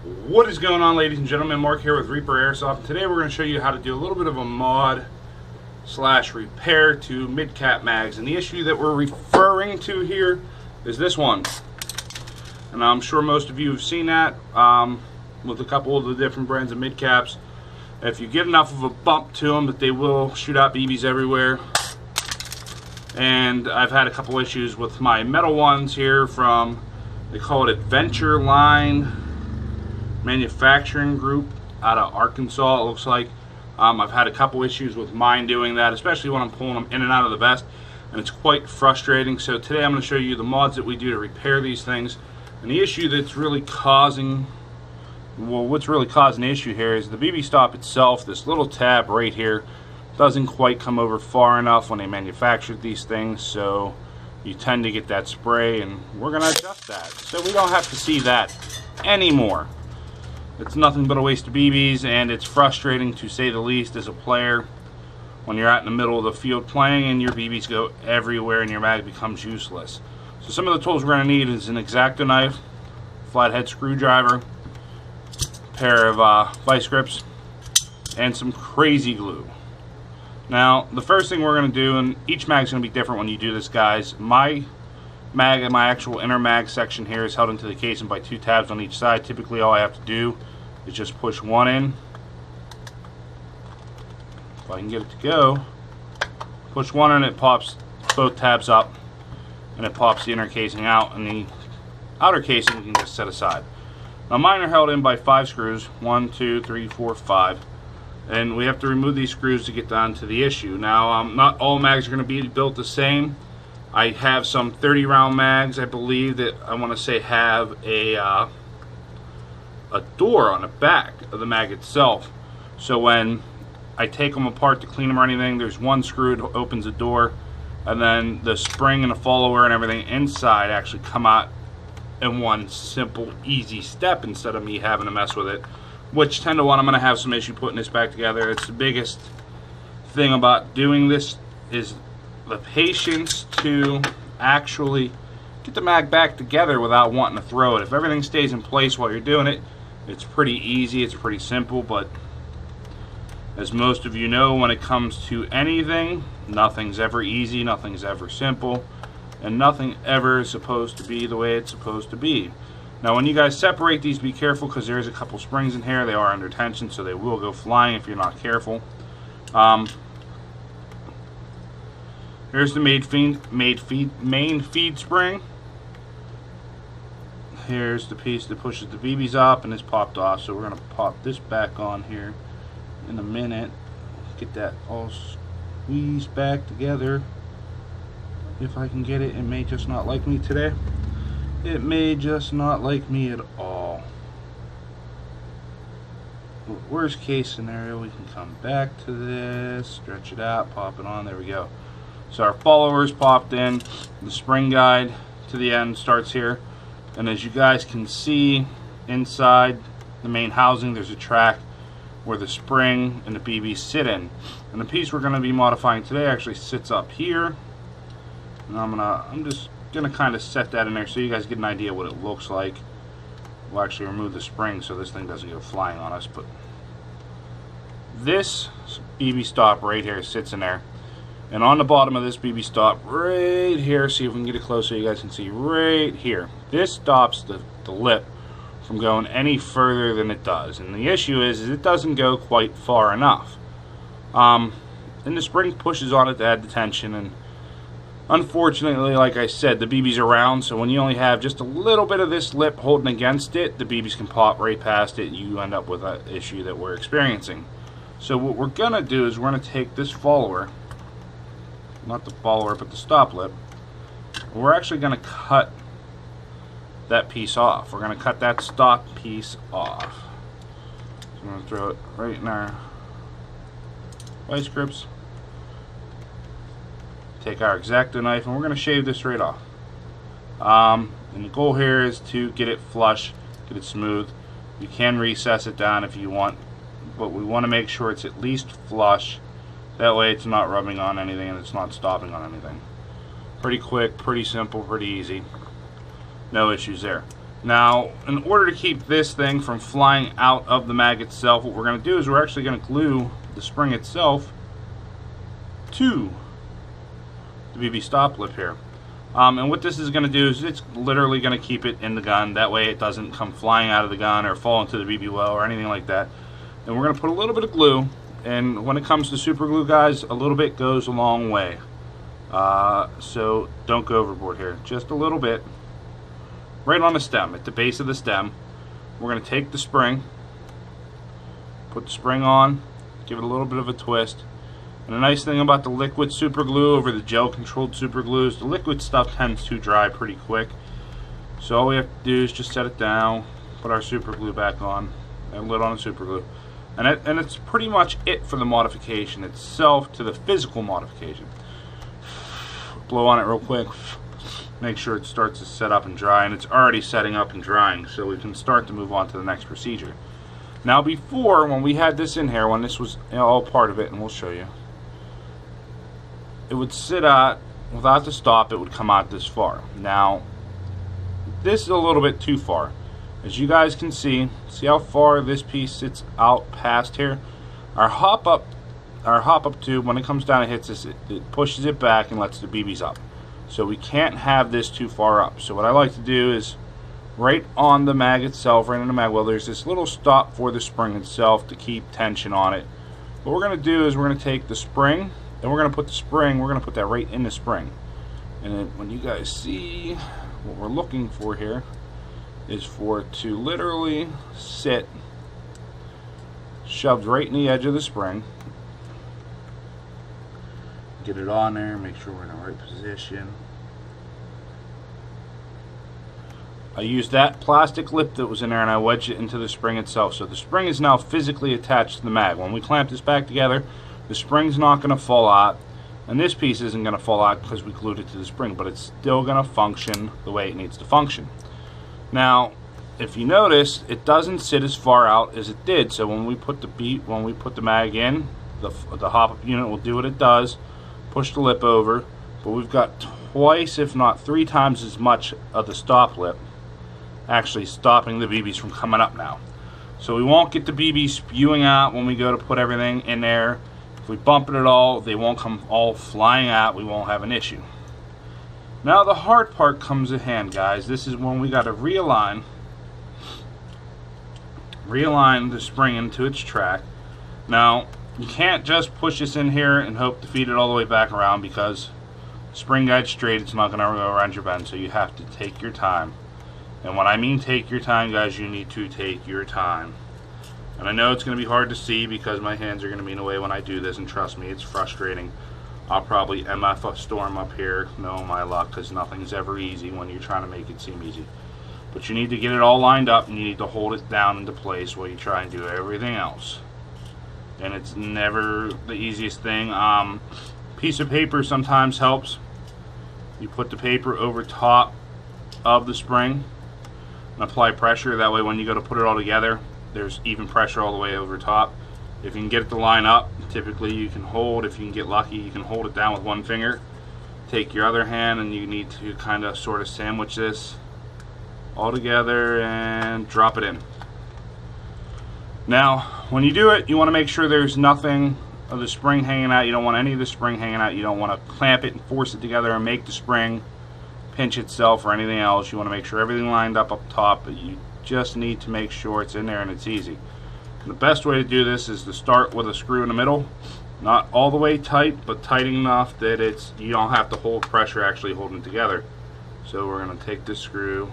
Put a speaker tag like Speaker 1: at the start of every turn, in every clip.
Speaker 1: What is going on, ladies and gentlemen? Mark here with Reaper Airsoft, and today we're going to show you how to do a little bit of a mod slash repair to mid cap mags. And the issue that we're referring to here is this one, and I'm sure most of you have seen that with a couple of the different brands of mid caps. If you get enough of a bump to them, that they will shoot out BBs everywhere. And I've had a couple issues with my metal ones here from, they call it Adventure Line Manufacturing Group out of Arkansas, it looks like. I've had a couple issues with mine doing that, especially when I'm pulling them in and out of the vest, and it's quite frustrating. So today I'm going to show you the mods that we do to repair these things. And the issue that's really causing, well, what's really causing the issue here is the BB stop itself. This little tab right here doesn't quite come over far enough when they manufactured these things, so you tend to get that spray, and we're going to adjust that so we don't have to see that anymore. It's nothing but a waste of BBs, and it's frustrating to say the least as a player when you're out in the middle of the field playing and your BBs go everywhere and your mag becomes useless. So some of the tools we're going to need is an X-Acto knife, flathead screwdriver, a pair of vice grips, and some crazy glue. Now, the first thing we're going to do, and each mag is going to be different when you do this, guys. My mag and my actual inner mag section here is held into the casing by two tabs on each side. Typically all I have to do is just push one in. If I can get it to go, push one in, it pops both tabs up, and it pops the inner casing out, and the outer casing we can just set aside. Now mine are held in by 5 screws, 1, 2, 3, 4, 5, and we have to remove these screws to get down to the issue. Now not all mags are going to be built the same. I have some 30 round mags, I believe, that I want to say have a door on the back of the mag itself. So when I take them apart to clean them or anything, there's one screw that opens the door, and then the spring and the follower and everything inside actually come out in one simple, easy step instead of me having to mess with it. Which 10 to 1, I'm going to have some issue putting this back together. It's the biggest thing about doing this is the patience to actually get the mag back together without wanting to throw it. If everything stays in place while you're doing it, it's pretty easy, it's pretty simple. But as most of you know, when it comes to anything, nothing's ever easy, nothing's ever simple, and nothing ever is supposed to be the way it's supposed to be. Now when you guys separate these, be careful, because there's a couple springs in here. They are under tension, so they will go flying if you're not careful. Here's the main feed spring. Here's the piece that pushes the BBs up, and it's popped off. So we're going to pop this back on here in a minute. Get that all squeezed back together. If I can get it. It may just not like me today. It may just not like me at all. Worst case scenario, we can come back to this, stretch it out, pop it on. There we go. So our followers popped in. The spring guide to the end starts here, and as you guys can see inside the main housing, there's a track where the spring and the BB sit in. And the piece we're going to be modifying today actually sits up here, and I'm just gonna kind of set that in there so you guys get an idea what it looks like. We'll actually remove the spring so this thing doesn't go flying on us, but this BB stop right here sits in there. And on the bottom of this BB stop right here, see if we can get it close so you guys can see right here, this stops the lip from going any further than it does. And the issue is it doesn't go quite far enough. And the spring pushes on it to add the tension, and unfortunately, like I said, the BBs are round, so when you only have just a little bit of this lip holding against it, the BBs can pop right past it, and you end up with that issue that we're experiencing. So what we're going to do is we're going to take this follower, not the follower, but the stop lip. We're actually going to cut that piece off. We're going to cut that stop piece off. So I'm going to throw it right in our vice grips. Take our X-Acto knife, and we're going to shave this right off. And the goal here is to get it flush, get it smooth. You can recess it down if you want, but we want to make sure it's at least flush. That way it's not rubbing on anything and it's not stopping on anything. Pretty quick, pretty simple, pretty easy. No issues there. Now, in order to keep this thing from flying out of the mag itself, what we're going to do is we're actually going to glue the spring itself to the BB stop lip here. And what this is going to do is it's literally going to keep it in the gun. That way it doesn't come flying out of the gun or fall into the BB well or anything like that. And we're going to put a little bit of glue. And when it comes to super glue, guys, a little bit goes a long way. So don't go overboard here. Just a little bit. Right on the stem, at the base of the stem. We're going to take the spring, put the spring on, give it a little bit of a twist. And the nice thing about the liquid super glue over the gel controlled super glue is the liquid stuff tends to dry pretty quick. So all we have to do is just set it down, put our super glue back on, and lid on the super glue. And it's pretty much it for the modification itself to the physical modification. Blow on it real quick. Make sure it starts to set up and dry, and it's already setting up and drying, so we can start to move on to the next procedure. Now before, when we had this in here, when this was all part of it, and we'll show you, it would sit out, without the stop, it would come out this far. Now, this is a little bit too far. As you guys can see how far this piece sits out past here? Our hop up tube, when it comes down and hits this, it pushes it back and lets the BBs up. So we can't have this too far up. So what I like to do is right on the mag itself, right in the mag well, there's this little stop for the spring itself to keep tension on it. What we're going to do is we're going to take the spring, and we're going to put the spring, we're going to put that right in the spring. And then when you guys see what we're looking for here is for it to literally sit shoved right in the edge of the spring. Get it on there, make sure we're in the right position. I used that plastic lip that was in there and I wedged it into the spring itself. So the spring is now physically attached to the mag. When we clamp this back together, the spring's not going to fall out. And this piece isn't going to fall out because we glued it to the spring, but it's still going to function the way it needs to function. Now, if you notice, it doesn't sit as far out as it did. So when we put the mag in, the hop-up unit will do what it does. Push the lip over, but we've got twice, if not 3 times as much of the stop lip actually stopping the BBs from coming up now. So we won't get the BBs spewing out when we go to put everything in there. If we bump it at all, they won't come all flying out. We won't have an issue. Now the hard part comes in hand, guys. This is when we got to realign the spring into its track. Now, you can't just push this in here and hope to feed it all the way back around, because spring guide's straight, it's not going to go around your bend, so you have to take your time. And when I mean take your time, guys, you need to take your time. And I know it's going to be hard to see because my hands are going to be in the way when I do this, and trust me, it's frustrating. I'll probably MF a storm up here, no my luck, because nothing's ever easy when you're trying to make it seem easy. But you need to get it all lined up, and you need to hold it down into place while you try and do everything else. And it's never the easiest thing. Piece of paper sometimes helps. You put the paper over top of the spring and apply pressure. That way when you go to put it all together, there's even pressure all the way over top. If you can get it to line up, typically you can hold, if you can get lucky, you can hold it down with one finger. Take your other hand and you need to kind of sort of sandwich this all together and drop it in. Now, when you do it, you want to make sure there's nothing of the spring hanging out. You don't want any of the spring hanging out. You don't want to clamp it and force it together and make the spring pinch itself or anything else. You want to make sure everything lined up top, but you just need to make sure it's in there and it's easy. And the best way to do this is to start with a screw in the middle. Not all the way tight, but tight enough that you don't have to hold pressure actually holding it together. So we're going to take this screw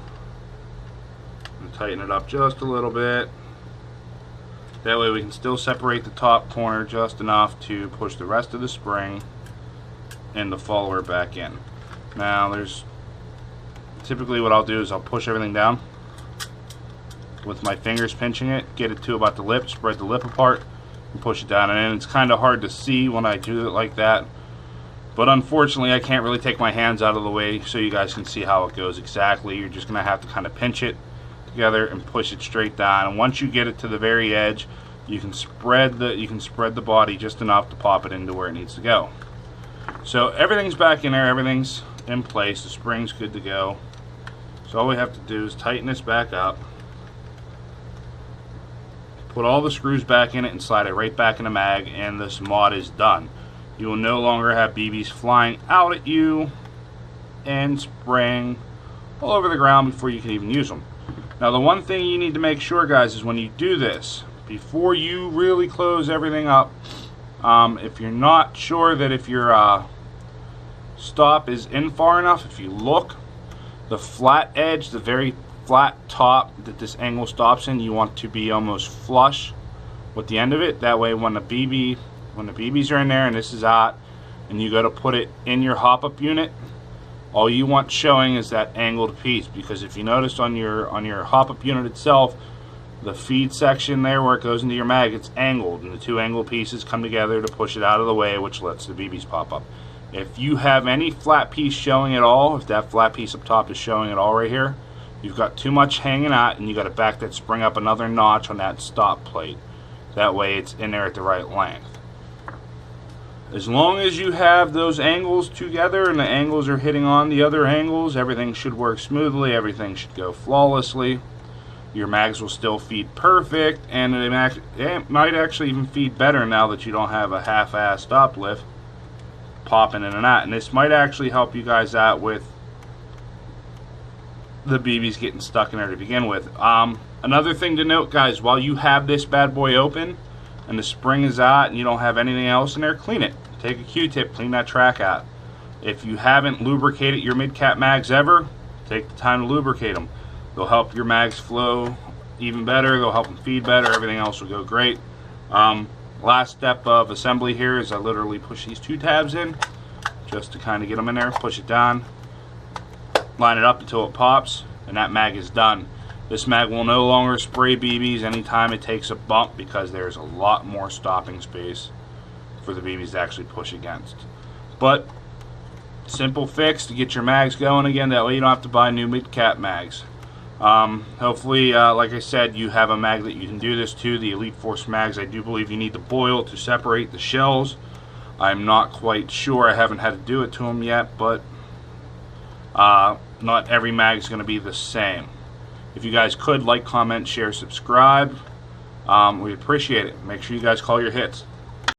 Speaker 1: and tighten it up just a little bit. That way we can still separate the top corner just enough to push the rest of the spring and the follower back in. Now typically what I'll do is I'll push everything down with my fingers pinching it, get it to about the lip, spread the lip apart and push it down. And it's kind of hard to see when I do it like that, but unfortunately I can't really take my hands out of the way so you guys can see how it goes exactly. You're just going to have to kind of pinch it together and push it straight down, and once you get it to the very edge, you can spread the body just enough to pop it into where it needs to go. So everything's back in there, everything's in place, the spring's good to go. So all we have to do is tighten this back up, put all the screws back in it and slide it right back in the mag, and this mod is done. You will no longer have BBs flying out at you and spraying all over the ground before you can even use them. Now the one thing you need to make sure, guys, is when you do this, before you really close everything up, if you're not sure that if your stop is in far enough, if you look, the flat edge, the very flat top that this angle stops in, you want to be almost flush with the end of it. That way when the BBs are in there and this is out and you go to put it in your hop-up unit, all you want showing is that angled piece, because if you notice on your hop-up unit itself, the feed section there where it goes into your mag, it's angled, and the two angled pieces come together to push it out of the way, which lets the BBs pop up. If you have any flat piece showing at all, if that flat piece up top is showing at all right here, you've got too much hanging out, and you got to back that spring up another notch on that stop plate. That way it's in there at the right length. As long as you have those angles together and the angles are hitting on the other angles, everything should work smoothly, everything should go flawlessly. Your mags will still feed perfect, and it might actually even feed better now that you don't have a half-ass stop lift popping in and out. And this might actually help you guys out with the BBs getting stuck in there to begin with. Another thing to note, guys, while you have this bad boy open and the spring is out and you don't have anything else in there, clean it. Take a Q-tip, clean that track out. If you haven't lubricated your mid-cap mags ever, take the time to lubricate them. They'll help your mags flow even better, they'll help them feed better, everything else will go great. Last step of assembly here is I literally push these two tabs in just to kind of get them in there, push it down, line it up until it pops, and that mag is done. This mag will no longer spray BBs anytime it takes a bump, because there's a lot more stopping space for the BBs to actually push against. But simple fix to get your mags going again, that way you don't have to buy new mid-cap mags. Hopefully, like I said, you have a mag that you can do this to. The Elite Force mags, I do believe you need to boil to separate the shells. I'm not quite sure, I haven't had to do it to them yet, but not every mag is going to be the same. If you guys could like, comment, share, subscribe, we appreciate it. Make sure you guys call your hits.